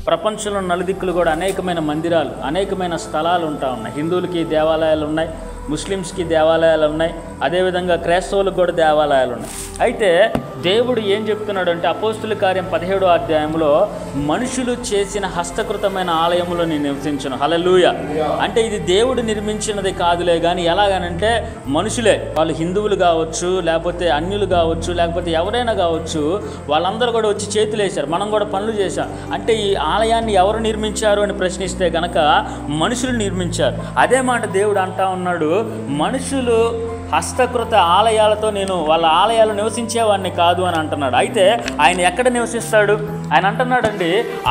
ప్రపంచంలో నలుదిక్కులు కూడా అనేకమైన మందిరాలు, అనేకమైన స్థలాలు ఉంటా ఉన్నాయి. హిందువులకి దేవాలయాలు ఉన్నాయి, ముస్లిమ్స్కి దేవాలయాలు ఉన్నాయి, అదేవిధంగా క్రైస్తవులకు కూడా దేవాలయాలు ఉన్నాయి. అయితే దేవుడు ఏం చెప్తున్నాడు అంటే అపోస్తుల కార్యం 17వ అధ్యాయంలో మనుషులు చేసిన హస్తకృతమైన ఆలయములో నేను నివసించను. హల్లెలూయా. అంటే ఇది దేవుడు నిర్మించినది కాదులే కానీ ఎలాగనంటే మనుషులే, వాళ్ళు హిందువులు కావచ్చు, లేకపోతే అన్యులు కావచ్చు, లేకపోతే ఎవరైనా కావచ్చు, వాళ్ళందరూ కూడా వచ్చి చేతులు వేశారు, మనం కూడా పనులు చేశాం. అంటే ఈ ఆలయాన్ని ఎవరు నిర్మించారు అని ప్రశ్నిస్తే కనుక మనుషులు నిర్మించారు. అదే మాట దేవుడు అంటా ఉన్నాడు, మనుషులు హస్తకృత ఆలయాలతో నేను వాళ్ళ ఆలయాలు నివసించేవాడిని కాదు అని అంటున్నాడు. అయితే ఆయన ఎక్కడ నివసిస్తాడు? ఆయన అంటున్నాడండి,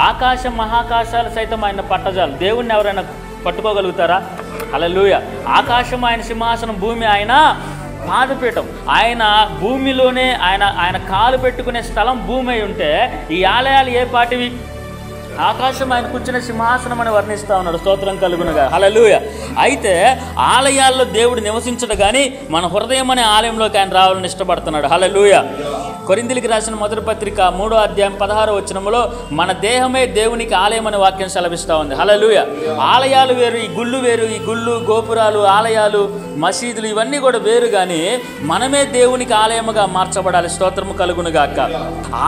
ఆకాశం మహాకాశాలు సైతం ఆయన పట్టజాలు. దేవుణ్ణి ఎవరైనా పట్టుకోగలుగుతారా? హల్లెలూయా. ఆకాశం ఆయన సింహాసనం, భూమి ఆయన పాదపీఠం. ఆయన భూమిలోనే ఆయన కాలు పెట్టుకునే స్థలం భూమి అయి ఉంటే ఈ ఆలయాలు ఏ పాటివి? ఆకాశం ఆయన కూర్చునే సింహాసనం అని వర్ణిస్తూ ఉన్నాడు. స్తోత్రం కలుగునుగా. హల్లెలూయా. అయితే ఆలయాల్లో దేవుడు నివసించడు కానీ మన హృదయం అనే ఆలయంలోకి ఆయన రావాలని ఇష్టపడుతున్నాడు. హల్లెలూయా. కొరింథీయులకు రాసిన మొదటి పత్రిక 3వ అధ్యాయం 16వ వచనంలో మన దేహమే దేవునికి ఆలయం అనే వాక్యం సెలవిస్తూ ఉంది. హల్లెలూయా. ఆలయాలు వేరు, ఈ గుళ్ళు వేరు, ఈ గుళ్ళు గోపురాలు, ఆలయాలు, మసీదులు ఇవన్నీ కూడా వేరు కానీ మనమే దేవునికి ఆలయముగా మార్చబడాలి. స్తోత్రము కలుగునుగాక.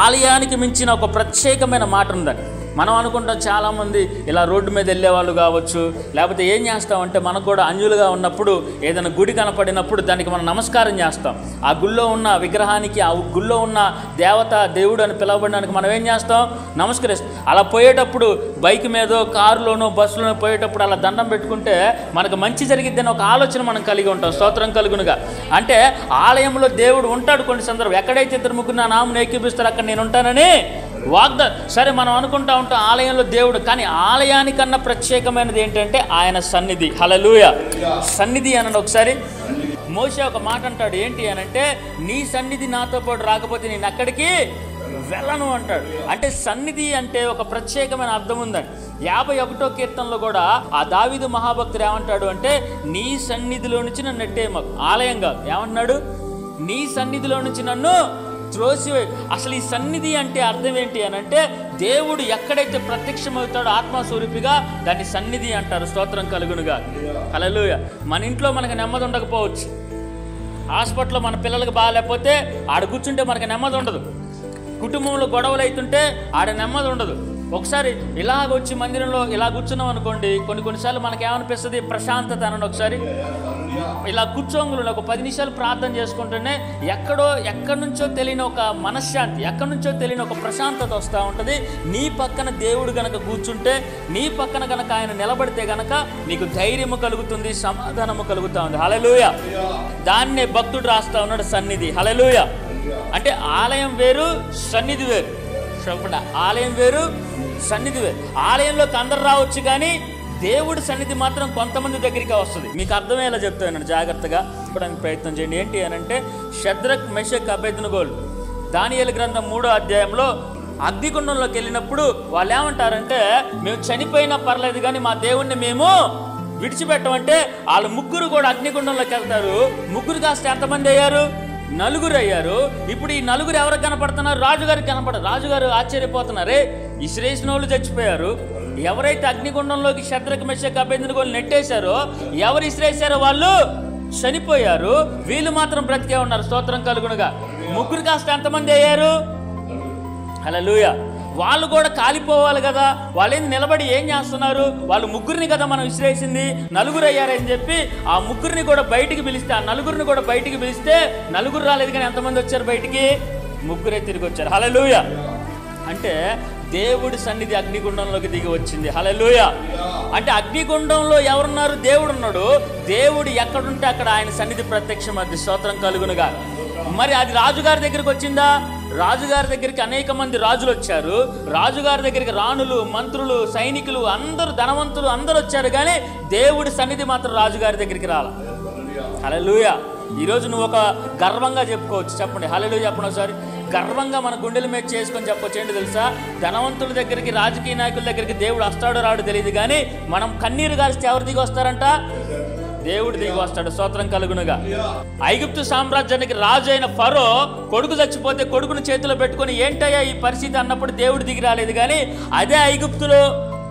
ఆలయానికి మించిన ఒక ప్రత్యేకమైన మాట ఉందండి. మనం అనుకుంటాం చాలామంది ఇలా రోడ్డు మీద వెళ్ళేవాళ్ళు కావచ్చు, లేకపోతే ఏం చేస్తామంటే మనకు కూడా అన్యులుగా ఉన్నప్పుడు ఏదైనా గుడి కనపడినప్పుడు దానికి మనం నమస్కారం చేస్తాం. ఆ గుళ్ళో ఉన్న విగ్రహానికి, ఆ గుళ్ళో ఉన్న దేవత, దేవుడు అని పిలవబడడానికి మనం ఏం చేస్తాం? నమస్కరిస్తాం. అలా పోయేటప్పుడు బైక్ మీదో, కారులోనో, బస్సులోనో పోయేటప్పుడు అలా దండం పెట్టుకుంటే మనకు మంచి జరిగిద్దని ఒక ఆలోచన మనం కలిగి ఉంటాం. స్తోత్రం కలుగునుగా. అంటే ఆలయంలో దేవుడు ఉంటాడు. కొన్ని సందర్భం ఎక్కడైతే ఇద్దరు ముగ్గురు నా నామమును ఏకీభవిస్తారో అక్కడ నేను ఉంటానని సరే మనం అనుకుంటా ఉంటాం ఆలయంలో దేవుడు, కానీ ఆలయానికన్నా ప్రత్యేకమైనది ఏంటంటే ఆయన సన్నిధి. హల్లెలూయా. సన్నిధి అనండి ఒకసారి. మోషే ఒక మాట అంటాడు, ఏంటి అనంటే నీ సన్నిధి నాతో పాటు రాకపోతే నేను అక్కడికి వెళ్ళను అంటాడు. అంటే సన్నిధి అంటే ఒక ప్రత్యేకమైన అర్థం ఉందండి. 51వ కీర్తనలో కూడా ఆ దావీదు మహాభక్తుడు ఏమంటాడు అంటే నీ సన్నిధిలో నుంచి నన్ను నెట్టేయమాకు. ఆలయం కాదు, ఏమంటున్నాడు? నీ సన్నిధిలో నుంచి నన్ను త్రోసివేయ్. అసలు ఈ సన్నిధి అంటే అర్థం ఏంటి అని అంటే దేవుడు ఎక్కడైతే ప్రత్యక్షమవుతాడో ఆత్మస్వరూపిగా దాన్ని సన్నిధి అంటారు. స్తోత్రం కలుగునుగా. హల్లెలూయా. మన ఇంట్లో మనకు నెమ్మది ఉండకపోవచ్చు, హాస్పిటల్లో మన పిల్లలకు బాగాలేకపోతే ఆడ కూర్చుంటే మనకు నెమ్మది ఉండదు, కుటుంబంలో గొడవలు అవుతుంటే ఆడ నెమ్మది ఉండదు. ఒకసారి ఇలాగ వచ్చి మందిరంలో ఇలా కూర్చున్నాం అనుకోండి, కొన్నిసార్లు మనకి ఏమనిపిస్తుంది? ప్రశాంతత అనండి ఒకసారి. ఇలా కూర్చోంగులు ఒక 10 నిమిషాలు ప్రార్థన చేసుకుంటూనే ఎక్కడి నుంచో తెలియని ఒక మనశ్శాంతి, ఎక్కడి నుంచో తెలియని ఒక ప్రశాంతత వస్తూ ఉంటుంది. నీ పక్కన దేవుడు గనక కూర్చుంటే, నీ పక్కన గనక ఆయన నిలబడితే గనక నీకు ధైర్యము కలుగుతుంది, సమాధానము కలుగుతూ ఉంది. హల్లెలూయా. దాన్నే భక్తుడు రాస్తా ఉన్నాడు, సన్నిధి. హల్లెలూయా. అంటే ఆలయం వేరు, సన్నిధి వేరు. చెప్పండి, ఆలయం వేరు, సన్నిధి వేరు. ఆలయంలోకి అందరు రావచ్చు కానీ దేవుడి సన్నిధి మాత్రం కొంతమంది దగ్గరికి వస్తుంది. మీకు అర్థమయ్యేలా చెప్తాను, జాగ్రత్తగా చెప్పడానికి ప్రయత్నం చేయండి. ఏంటి అని అంటే షద్రక్, మెషక్, అబేద్నెగోలు దానియేలు గ్రంథం 3వ అధ్యాయంలో అగ్నిగుండంలోకి వెళ్ళినప్పుడు వాళ్ళు ఏమంటారంటే మేము చనిపోయినా పర్లేదు కానీ మా దేవుణ్ణి మేము విడిచిపెట్టమంటే వాళ్ళు ముగ్గురు కూడా అగ్నిగుండంలోకి వెళ్తారు. ముగ్గురు కాస్త ఎంతమంది అయ్యారు? 4 అయ్యారు. ఇప్పుడు ఈ 4 ఎవరికి కనపడుతున్నారు? రాజుగారికి కనపడరు. రాజుగారు ఆశ్చర్యపోతున్నారే, ఇస్రాయేలు వాళ్ళు చచ్చిపోయారు. ఎవరైతే అగ్నిగుండంలోకి షద్రక్, మెషక్, అబేద్నెగోలు నెట్టేశారో, ఎవరు ఇసిరేశారో వాళ్ళు చనిపోయారు. వీళ్ళు మాత్రం బ్రతికే ఉన్నారు. స్తోత్రం కలుగునుగా. ముగ్గురు కాస్త ఎంతమంది అయ్యారు? హల్లెలూయా. వాళ్ళు కూడా కాలిపోవాలి కదా, వాళ్ళు ఏంది నిలబడి ఏం చేస్తున్నారు? వాళ్ళు ముగ్గురిని కదా మనం విసిరేసింది, 4 అయ్యారని చెప్పి ఆ ముగ్గురిని కూడా బయటికి పిలిస్తే, ఆ 4 కూడా బయటికి పిలిస్తే 4 రాలేదు కానీ ఎంతమంది వచ్చారు బయటికి? 3 తిరిగి వచ్చారు. హల్లెలూయా. అంటే దేవుడి సన్నిధి అగ్నిగుండంలోకి దిగి వచ్చింది. హల్లెలూయా. అంటే అగ్నిగుండంలో ఎవరున్నారు? దేవుడు ఉన్నాడు. దేవుడు ఎక్కడుంటే అక్కడ ఆయన సన్నిధి ప్రత్యక్షమవుతుంది. స్తోత్రం కలుగునుగా. మరి అది రాజుగారి దగ్గరికి వచ్చిందా? రాజుగారి దగ్గరికి అనేక మంది రాజులు వచ్చారు. రాజుగారి దగ్గరికి రాణులు, మంత్రులు, సైనికులు, అందరూ ధనవంతులు అందరూ వచ్చారు కానీ దేవుడి సన్నిధి మాత్రం రాజుగారి దగ్గరికి రాల. హల్లెలూయా. ఈరోజు నువ్వు ఒక గర్వంగా చెప్పుకోవచ్చు. చెప్పండి హల్లెలూయా. చెప్పండి ఒకసారి. గర్వంగా మన గుండెల మీద చేసుకొని చెప్పొచ్చు. ఏంటి తెలుసా? ధనవంతుల దగ్గరికి, రాజకీయ నాయకుల దగ్గరికి దేవుడు వస్తాడో రాడు తెలియదు కానీ మనం కన్నీరు గారిస్తే ఎవరి దిగి వస్తారంట? దేవుడు దిగి వస్తాడు. స్తోత్రం కలుగునుగా. ఐగుప్తు సామ్రాజ్యానికి రాజు అయిన ఫరో కొడుకు చచ్చిపోతే కొడుకును చేతిలో పెట్టుకుని ఏంటయ్యా ఈ పరిస్థితి అన్నప్పుడు దేవుడు దిగి రాలేదు. కానీ అదే ఐగుప్తులో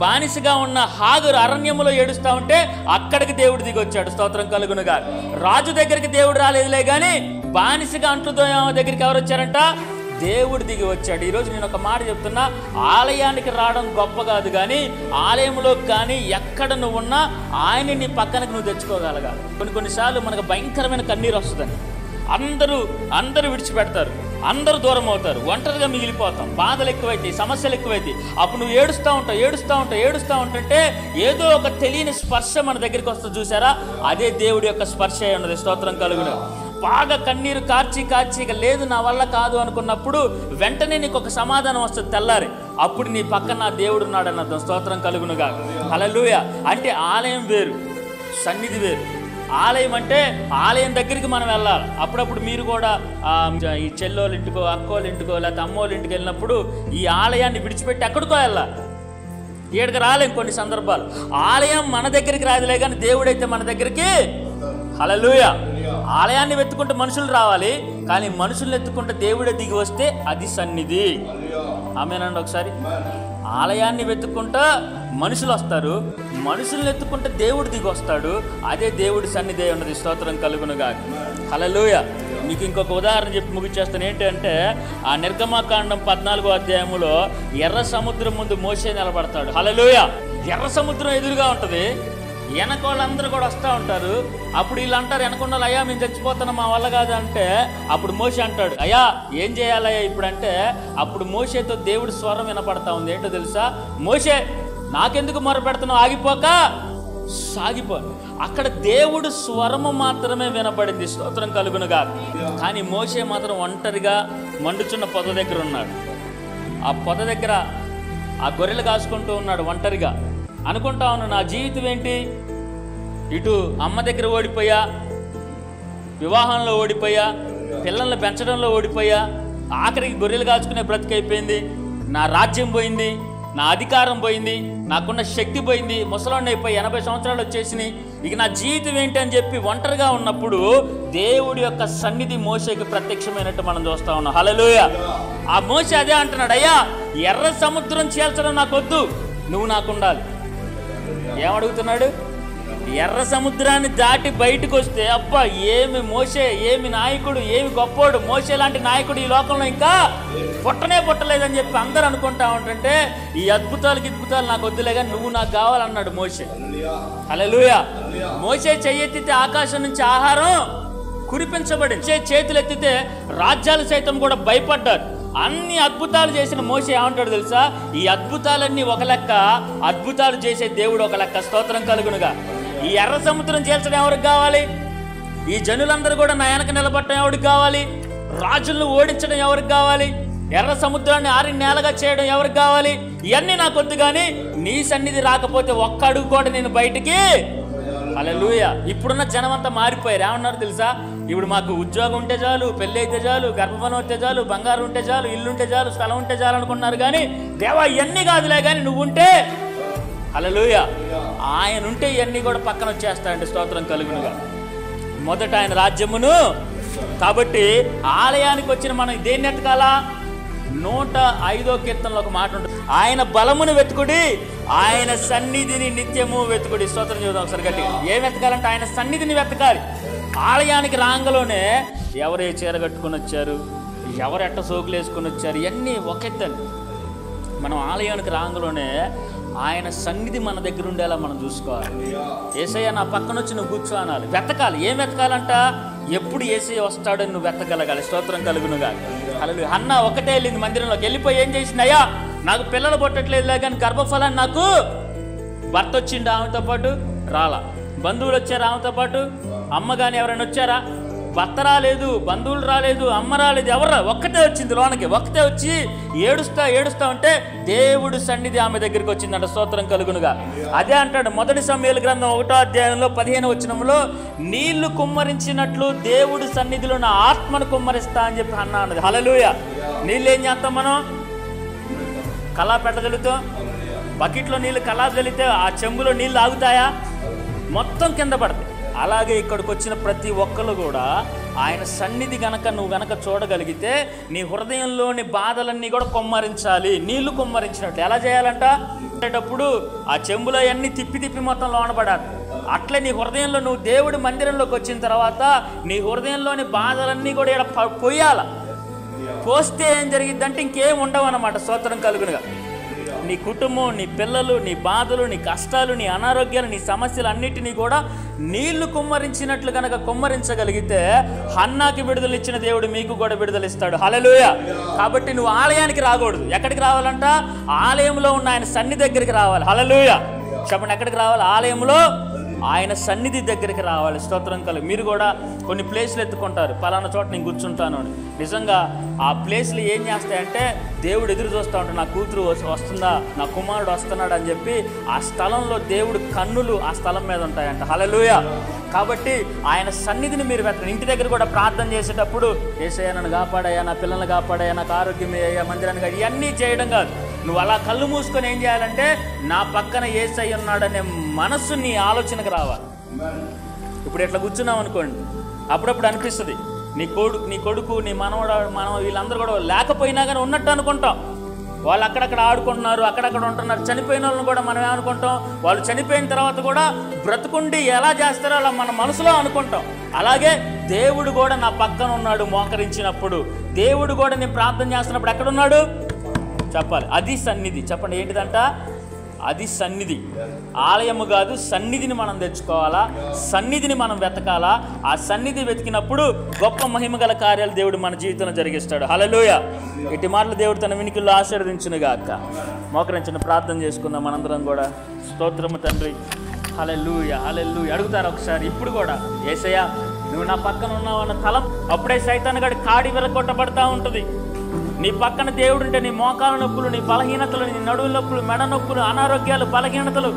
బానిసగా ఉన్న హాగరు అరణ్యములో ఏడుస్తా ఉంటే అక్కడికి దేవుడు దిగి వచ్చాడు. స్తోత్రం కలుగునుగా. రాజు దగ్గరికి దేవుడు రాలేదులే కానీ బానిసగా అంటుతో దగ్గరికి ఎవరు వచ్చారంట? దేవుడు దిగి వచ్చాడు. ఈరోజు నేను ఒక మాట చెప్తున్నా, ఆలయానికి రావడం గొప్ప కాదు, కానీ ఆలయంలో కానీ ఎక్కడ నువ్వు ఉన్నా ఆయన నీ పక్కనకు నువ్వు తెచ్చుకోగలగాలి. కొన్నిసార్లు మనకు భయంకరమైన కన్నీరు వస్తుందని అందరూ విడిచిపెడతారు, అందరూ దూరం అవుతారు, ఒంటరిగా మిగిలిపోతాం, బాధలు ఎక్కువైతాయి, సమస్యలు ఎక్కువైతాయి. అప్పుడు నువ్వు ఏడుస్తూ ఉంటుంటే ఏదో ఒక తెలియని స్పర్శ మన దగ్గరికి వస్తుంది. చూసారా? అదే దేవుడి యొక్క స్పర్శ అయి ఉన్నది. స్తోత్రం కలుగును. బాగా కన్నీరు కార్చి ఇక లేదు నా వల్ల కాదు అనుకున్నప్పుడు వెంటనే నీకు ఒక సమాధానం వస్తుంది తెల్లారి. అప్పుడు నీ పక్కన నా దేవుడు ఉన్నాడని అర్థం. స్తోత్రం కలుగునుగా. హల్లెలూయా. అంటే ఆలయం వేరు, సన్నిధి వేరు. ఆలయం అంటే ఆలయం దగ్గరికి మనం వెళ్ళాలి. అప్పుడప్పుడు మీరు కూడా ఈ చెల్లోళ్ళ ఇంటికో, అక్కోళ్ళ ఇంటికో, లేకపోతే అమ్మోళ్ళ ఇంటికి వెళ్ళినప్పుడు ఈ ఆలయాన్ని విడిచిపెట్టి ఎక్కడికో వెళ్ళాలి. ఈడకి రాలేం కొన్ని సందర్భాలు. ఆలయం మన దగ్గరికి రాదులే కానీ దేవుడైతే మన దగ్గరికి. హల్లెలూయా. ఆలయాన్ని వెతుక్కుంటే మనుషులు రావాలి, కానీ మనుషుల్ని ఎత్తుకుంటే దేవుడే దిగి వస్తే అది సన్నిధి. ఆమేనండి. ఒకసారి ఆలయాన్ని వెతుక్కుంటా మనుషులు వస్తారు, మనుషుల్ని ఎత్తుకుంటే దేవుడు దిగి వస్తాడు. అదే దేవుడి సన్నిధి ఉన్నది. స్తోత్రం కలుగునుగా. హల్లెలూయా. మీకు ఇంకొక ఉదాహరణ చెప్పి ముగిచేస్తాను. ఏంటంటే ఆ నిర్గమకాండం 14వ అధ్యాయంలో ఎర్ర సముద్రం ముందు మోషే నిలబడతాడు. హల్లెలూయా. ఎర్ర సముద్రం ఎదురుగా ఉంటుంది, వెనకోళ్ళందరూ కూడా వస్తూ ఉంటారు. అప్పుడు వీళ్ళు అంటారు, వెనకొండ వాళ్ళు, అయ్యా మేము చచ్చిపోతున్నాం మా వల్ల కాదు అంటే, అప్పుడు మోషే అంటాడు, అయ్యా ఏం చేయాలయ్యా ఇప్పుడు అంటే, అప్పుడు మోషేతో దేవుడి స్వరం వినపడతా ఉంది. ఏంటో తెలుసా? మోషే నాకెందుకు మొరపెడుతున్నావు, ఆగిపోక సాగిపో. అక్కడ దేవుడు స్వరము మాత్రమే వినపడింది. స్తోత్రం కలుగునుగా. కానీ మోషే మాత్రం ఒంటరిగా మండుచున్న పొద దగ్గర ఉన్నాడు. ఆ పొద దగ్గర ఆ గొర్రెలు కాసుకుంటూ ఉన్నాడు ఒంటరిగా. అనుకుంటా ఉన్నాడు, నా జీవితం ఏంటి? ఇటు అమ్మ దగ్గర ఓడిపోయా, వివాహంలో ఓడిపోయా, పిల్లల్ని పెంచడంలో ఓడిపోయా, ఆఖరికి గొర్రెలు కాచుకునే బ్రతికైపోయింది, నా రాజ్యం పోయింది, నా అధికారం పోయింది, నాకున్న శక్తి పోయింది, ముసలాన్ని అయిపోయి 80 సంవత్సరాలు వచ్చేసినాయి, ఇక నా జీవితం ఏంటి అని చెప్పి ఒంటరిగా ఉన్నప్పుడు దేవుడి యొక్క సన్నిధి మోషేకి ప్రత్యక్షమైనట్టు మనం చూస్తా ఉన్నాం. హల్లెలూయా. ఆ మోషే అదే అంటున్నాడు, అయ్యా ఎర్ర సముద్రం చీల్చడం నాకు వద్దు, నువ్వు నాకు ఉండాలి. ఏమడుగుతున్నాడు? ఎర్ర సముద్రాన్ని దాటి బయటకు వస్తే అబ్బా ఏమి మోషే, ఏమి నాయకుడు, ఏమి గొప్పోడు, మోషే లాంటి నాయకుడు ఈ లోకంలో ఇంకా పుట్టలేదని చెప్పి అందరూ అనుకుంటా ఉంటుంటే, ఈ అద్భుతాలు నాకు వద్దులే కానీ నువ్వు నాకు కావాలన్నాడు మోషే. హల్లెలూయా. మోషే చెయ్యెత్తితే ఆకాశం నుంచి ఆహారం కురిపించబడింది, చేతులు ఎత్తితే రాజ్యాలు సైతం కూడా భయపడ్డారు. అన్ని అద్భుతాలు చేసిన మోషే ఏమంటాడు తెలుసా? ఈ అద్భుతాలన్నీ ఒక లెక్క, అద్భుతాలు చేసే దేవుడు ఒక లెక్క. స్తోత్రం కలుగునుగా. ఈ ఎర్ర సముద్రం చేల్చడం ఎవరికి కావాలి? ఈ జనులందరూ కూడా నా వెనక నిలబడటం ఎవరికి కావాలి? రాజులను ఓడించడం ఎవరికి కావాలి? ఎర్ర సముద్రాన్ని ఆరి నేలగా చేయడం ఎవరికి కావాలి? ఇవన్నీ నాకు వద్దు, కానీ నీ సన్నిధి రాకపోతే ఒక్క అడుగు కూడా నేను బయటికి. హల్లెలూయా. ఇప్పుడున్న జనం అంతా మారిపోయారు. ఏమన్నారు తెలుసా? ఇప్పుడు మాకు ఉద్యోగం ఉంటే చాలు, పెళ్ళి అయితే చాలు, గర్భఫలం ఉంటే చాలు, బంగారం ఉంటే చాలు, ఇల్లు ఉంటే చాలు, స్థలం ఉంటే చాలు అనుకున్నారు. కానీ దేవా ఇవన్నీ కాదులే కానీ నువ్వుంటే. హల్లెలూయా. ఆయన ఉంటే ఇవన్నీ కూడా పక్కన వచ్చేస్తాయండి. స్తోత్రం కలుగునుగా. మొదట ఆయన రాజ్యమును. కాబట్టి ఆలయానికి వచ్చిన మనం దేన్ని ఎత్తకాలా? 105వ కీర్తనలో ఒక మాట ఉంటుంది, ఆయన బలమును వెతుకుడి, ఆయన సన్నిధిని నిత్యము వెతుకుడి. స్తోత్రం చూద్దాం ఒకసారి గట్టిగా. ఏం వెతకాలంటే ఆయన సన్నిధిని వెతకాలి. ఆలయానికి రాంగలోనే ఎవరు ఏ చీర కట్టుకొని వచ్చారు, ఎవరు ఎట్ట సోకులు వేసుకొని వచ్చారు, ఇవన్నీ ఒకెత్తండి. మనం ఆలయానికి రాంగలోనే ఆయన సన్నిధి మన దగ్గర ఉండేలా మనం చూసుకోవాలి. యేసయ్య నా పక్కన వచ్చి నువ్వు కూర్చో అనాలి. వెతకాలి. ఏం వెతకాలంట? ఎప్పుడు యేసయ్య వస్తాడని నువ్వు వెతకగలగాలి. స్తోత్రం కలుగునుగా. హల్లెలూయా. హన్నా ఒకటే వెళ్ళింది మందిరంలోకి, వెళ్ళిపోయి ఏం చేసింది? అయ్యా నాకు పిల్లలు పుట్టట్లేదు కానీ గర్భఫలాన్ని నాకు భర్త వచ్చిండు, ఆమెతో పాటు రాలా. బంధువులు వచ్చారు ఆమెతో పాటు, అమ్మ కానీ ఎవరైనా వచ్చారా? భర్త రాలేదు, బంధువులు రాలేదు, అమ్మ రాలేదు, ఎవరు? ఒక్కతే వచ్చింది లోనకి. ఒక్కతే వచ్చి ఏడుస్తా ఉంటే దేవుడు సన్నిధి ఆమె దగ్గరికి వచ్చిందంట. స్తోత్రం కలుగునుగా. అదే అంటాడు మొదటి సమూయేలు గ్రంథం 1వ అధ్యాయంలో 15వ వచనంలో, నీళ్లు కుమ్మరించినట్లు దేవుడు సన్నిధిలో నా ఆత్మను కుమ్మరిస్తా అని చెప్పి అన్నా అన్నది. హల్లెలూయా. నీళ్ళు ఏం చేస్తాం మనం? కళా పెట్టగలుగుతాం. బకెట్లో నీళ్ళు కళా చల్లితే ఆ చెంబులో నీళ్ళు ఆగుతాయా? మొత్తం కింద పడతాయి. అలాగే ఇక్కడికి వచ్చిన ప్రతి ఒక్కరు కూడా ఆయన సన్నిధి నువ్వు గనక చూడగలిగితే నీ హృదయంలోని బాధలన్నీ కూడా కొమ్మరించాలి. నీళ్లు కొమ్మరించినట్లు ఎలా చేయాలంట? అప్పుడు ఆ చెంబులో అన్నీ తిప్పి మొత్తం లోనపడాలి. అట్లే నీ హృదయంలో నువ్వు దేవుడి మందిరంలోకి వచ్చిన తర్వాత నీ హృదయంలోని బాధలన్నీ కూడా ఇక్కడ పోయాల. పోస్తే ఏం జరిగిద్దంటే ఇంకేం ఉండవు అన్నమాట. స్తోత్రం కలుగునుగా. నీ కుటుంబం, నీ పిల్లలు, నీ బాధలు, నీ కష్టాలు, నీ అనారోగ్యాలు, నీ సమస్యలు అన్నిటినీ కూడా నీళ్లు కుమ్మరించినట్లు కనుక కుమ్మరించగలిగితే హన్నాకి విడుదల ఇచ్చిన దేవుడు మీకు కూడా విడుదల ఇస్తాడు. హల్లెలూయా. కాబట్టి నువ్వు ఆలయానికి రాకూడదు. ఎక్కడికి రావాలంట? ఆలయంలో ఉన్న ఆయన సన్నిధి దగ్గరికి రావాలి. హల్లెలూయా. చెప్పండి, ఎక్కడికి రావాలి? ఆలయంలో ఆయన సన్నిధి దగ్గరికి రావాలి. స్తోత్రం కలుగు. మీరు కూడా కొన్ని ప్లేస్లు ఎత్తుకుంటారు, పలానా చోట నేను కూర్చుంటాను అని. నిజంగా ఆ ప్లేస్లు ఏం చేస్తాయంటే దేవుడు ఎదురు చూస్తూ ఉంటాడు. నా కూతురు వస్తుందా, నా కుమారుడు వస్తున్నాడు అని చెప్పి ఆ స్థలంలో దేవుడు కన్నులు ఆ స్థలం మీద ఉంటాయంట. హల్లెలూయా. కాబట్టి ఆయన సన్నిధిని మీరు వెతకండి. ఇంటి దగ్గర కూడా ప్రార్థన చేసేటప్పుడు యేసయ్యా నన్ను కాపాడయ్యా, నా పిల్లల్ని కాపాడయ్యా, నాకు ఆరోగ్యం అయ్యా, మందిరాన్ని కాదు, ఇవన్నీ చేయడం కాదు. నువ్వు అలా కళ్ళు మూసుకొని ఏం చేయాలంటే నా పక్కన యేసయ్య ఉన్నాడనే మనస్సు నీ ఆలోచనకు రావాలి. ఇప్పుడు ఇట్లా కూర్చున్నాం అనుకోండి, అప్పుడప్పుడు అనిపిస్తుంది నీ కొడుకు నీ మనవడు వీళ్ళందరూ కూడా లేకపోయినా కానీ ఉన్నట్టు అనుకుంటాం. వాళ్ళు అక్కడక్కడ ఆడుకుంటున్నారు, అక్కడక్కడ ఉంటున్నారు. చనిపోయిన వాళ్ళని కూడా మనం ఏమనుకుంటాం? వాళ్ళు చనిపోయిన తర్వాత కూడా బ్రతుకుండి ఎలా చేస్తారో అలా మన మనసులో అనుకుంటాం. అలాగే దేవుడు కూడా నా పక్కన ఉన్నాడు. మోకరించినప్పుడు దేవుడు కూడా నేను ప్రార్థన చేస్తున్నప్పుడు ఎక్కడున్నాడు చెప్పాలి. అది సన్నిధి. చెప్పండి, ఏంటిదంట? అది సన్నిధి. ఆలయము కాదు, సన్నిధిని మనం తెచ్చుకోవాలా, సన్నిధిని మనం వెతకాలా. ఆ సన్నిధి వెతికినప్పుడు గొప్ప మహిమగల కార్యాలు దేవుడు మన జీవితంలో జరిగిస్తాడు. హల్లెలూయా. ఇటు మాటలు దేవుడు తన వినికిల్లో ఆశీర్వదించునుగాక. మోకరించిన ప్రార్థన చేసుకుందాం మనందరం కూడా. స్తోత్రము తండ్రి. హల్లెలూయా, హల్లెలూయా. అడుగుతారు ఒకసారి ఇప్పుడు కూడా, యేసయ్యా నువ్వు నా పక్కన ఉన్నావు అన్న తలం. అప్పుడే సైతాను గడి కాడి విరగొట్టబడతా ఉంటుంది. నీ పక్కన దేవుడు ఉంటే నీ మోకాల నొప్పులు, నీ బలహీనతలు, నీ నడువు నొప్పులు, మెడ నొప్పులు, అనారోగ్యాలు, బలహీనతలు,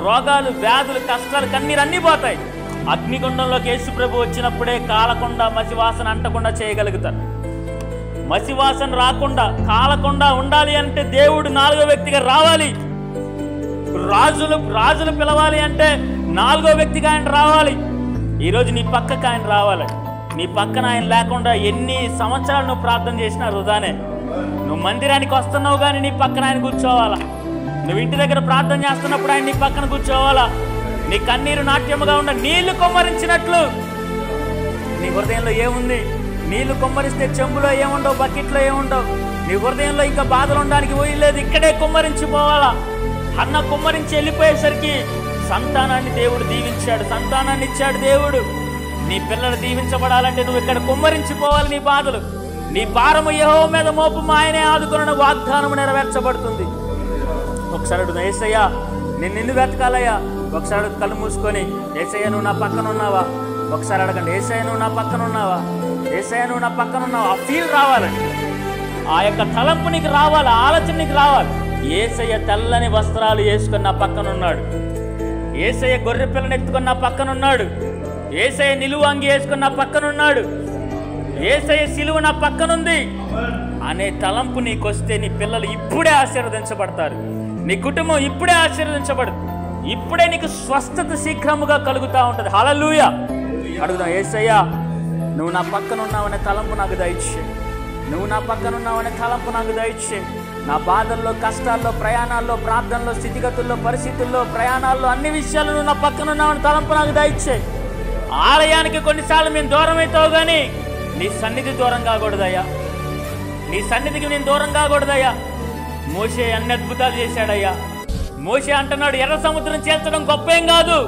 రోగాలు, వ్యాధులు, కష్టాలు, కన్నీరు అన్నీ పోతాయి. అగ్నిగుండంలోకి యేసు ప్రభు వచ్చినప్పుడే కాలకుండా మసివాసన అంటకుండా చేయగలుగుతారు. మసివాసన రాకుండా కాలకుండా ఉండాలి అంటే దేవుడు 4వ వ్యక్తిగా రావాలి. రాజులు పిలవాలి అంటే 4వ వ్యక్తిగా ఆయన రావాలి. ఈరోజు నీ పక్కకు ఆయన రావాలి. నీ పక్కన ఆయన లేకుండా ఎన్ని సంవత్సరాలు నువ్వు ప్రార్థన చేసినా వృధానే. నువ్వు మందిరానికి వస్తున్నావు కానీ నీ పక్కన ఆయన కూర్చోవాలా. నువ్వు ఇంటి దగ్గర ప్రార్థన చేస్తున్నప్పుడు ఆయన నీ పక్కన కూర్చోవాలా. నీ కన్నీరు నాట్యముగా ఉన్న నీళ్లు కొమ్మరించినట్లు నీ హృదయంలో ఏముంది? నీళ్లు కొమ్మరిస్తే చెంబులో ఏముండవు, బకెట్లో ఏముండవు. నీ హృదయంలో ఇంకా బాధలు ఉండడానికి పోయలేదు, ఇక్కడే కొమ్మరించిపోవాలా. అన్న కొమ్మరించి వెళ్ళిపోయేసరికి సంతానాన్ని దేవుడు దీవించాడు, సంతానాన్ని ఇచ్చాడు దేవుడు. నీ పిల్లలు దీవించబడాలంటే నువ్వు ఇక్కడ కుమ్మరించిపోవాలి. నీ బాధలు, నీ భారము యెహోవా మీద మోపము, ఆయనే ఆదుకొనును వాగ్దానము నెరవేర్చబడుతుంది. ఒకసారి అడుగుతా, యేసయ్యా నేను నిన్ను వెతకాలయ్యా. ఒకసారి కళ్ళు మూసుకొని, యేసయ్యా నువ్వు నా పక్కన ఉన్నావా? ఒకసారి అడగండి, యేసయ్యా నువ్వు నా పక్కన ఉన్నావా? యేసయ్యా నువ్వు నా పక్కన ఉన్నావా? ఆ ఫీల్ రావాలండి, ఆ యొక్క తలంపు నీకు రావాలి, ఆలోచన నీకు రావాలి. యేసయ్య తెల్లని వస్త్రాలు వేసుకొని నా పక్కన ఉన్నాడు. యేసయ్య గొర్రె పిల్లని ఎత్తుకొని నా పక్కన ఉన్నాడు. యేసయ్య నిలువు అంగి వేసుకొని నా పక్కన ఉన్నాడు. యేసయ్య సిలువ నా పక్కనుంది అనే తలంపు నీకు వస్తే నీ పిల్లలు ఇప్పుడే ఆశీర్వదించబడతారు. నీ కుటుంబం ఇప్పుడే ఆశీర్వదించబడుతుంది. ఇప్పుడే నీకు స్వస్థత శీఘ్రముగా కలుగుతూ ఉంటుంది. హల్లెలూయా. అడుగుదాం, యేసయ్యా నువ్వు నా పక్కన ఉన్నావనే తలంపు నాకు దయచేయి. నువ్వు నా పక్కన ఉన్నావనే తలంపు నాకు దయచేయి. నా బాధల్లో, కష్టాల్లో, ప్రయాణాల్లో, ప్రార్థనలో, స్థితిగతుల్లో, పరిస్థితుల్లో, ప్రయాణాల్లో, అన్ని విషయాలు నువ్వు నా పక్కన ఉన్నావని తలంపు నాకు దయచేయి. ఆలయానికి కొన్నిసార్లు మేము దూరం అవుతావు కానీ నీ సన్నిధి దూరం కాకూడదయ్యా. నీ సన్నిధికి నేను దూరం కాకూడదయ్యా. మోషే అన్ని అద్భుతాలు చేశాడయ్యా. మోషే అంటున్నాడు, ఎర్ర సముద్రం చేర్చడం గొప్పేం కాదు,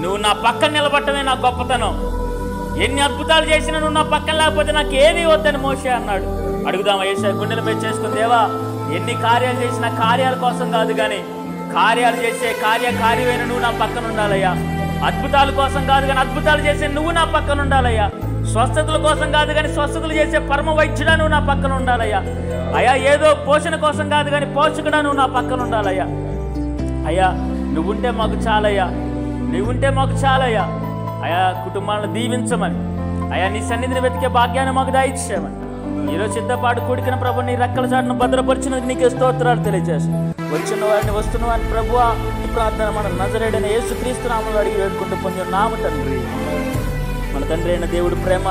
నువ్వు నా పక్కన నిలబట్టమే నా గొప్పతనం. ఎన్ని అద్భుతాలు చేసినా నువ్వు నా పక్కన లేకపోతే నాకు ఏది వద్దని మోషే అన్నాడు. అడుగుదామా, యేసయ్య గుండెల మీద చేసుకుని, దేవా ఎన్ని కార్యాలు చేసినా కార్యాల కోసం కాదు కానీ కార్యాలు చేసే కార్యకార్యమైన నువ్వు నా పక్కన ఉండాలయ్యా. అద్భుతాల కోసం కాదు కానీ అద్భుతాలు చేసే నువ్వు నా పక్కన ఉండాలయ్యా. స్వస్థతల కోసం కాదు కానీ స్వస్థతలు చేసే పరమ వైద్యుడా నువ్వు నా పక్కన ఉండాలయ్యా. అయ్యా ఏదో పోషణ కోసం కాదు కానీ పోషకుడా నువ్వు నా పక్కన ఉండాలయ్యా. అయ్యా నువ్వుంటే మాకు చాలయ్యా, నువ్వుంటే మాకు చాలయ్యా. అయా కుటుంబాలను దీవించమని, అయా నీ సన్నిధిని వెతికే భాగ్యాన్ని మాకు దయచేయమని ఈరోజు సిద్ధపాటు కూడికిన ప్రభు నీ రెక్కల చాటును భద్రపరిచినందుకు నీకే స్తోత్రాలు తెలియజేస్తాం. వచ్చిన వారిని వస్తున్న వారిని ప్రభువా ఈ ప్రార్థన మన నజరేయుడైన యేసుక్రీస్తు నామములో అడిగి వేడుకుంటూ పొందిన నామ తండ్రి. మన తండ్రి అయిన దేవుడు ప్రేమ,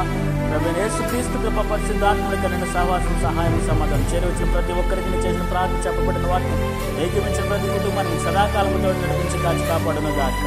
ప్రభువైన యేసుక్రీస్తు కృప, పరిశుద్ధాత్మల కలిగిన సహవాసం, సహాయం, సమాధానం చేరవచ్చిన ప్రతి ఒక్కరికి నీ చేసిన ప్రార్థన చెప్పబడిన వాటిని ఏకీమించిన ప్రతి కుటుంబాన్ని సదాకాలంతో నడిపించి కాచి కాపాడును గాక.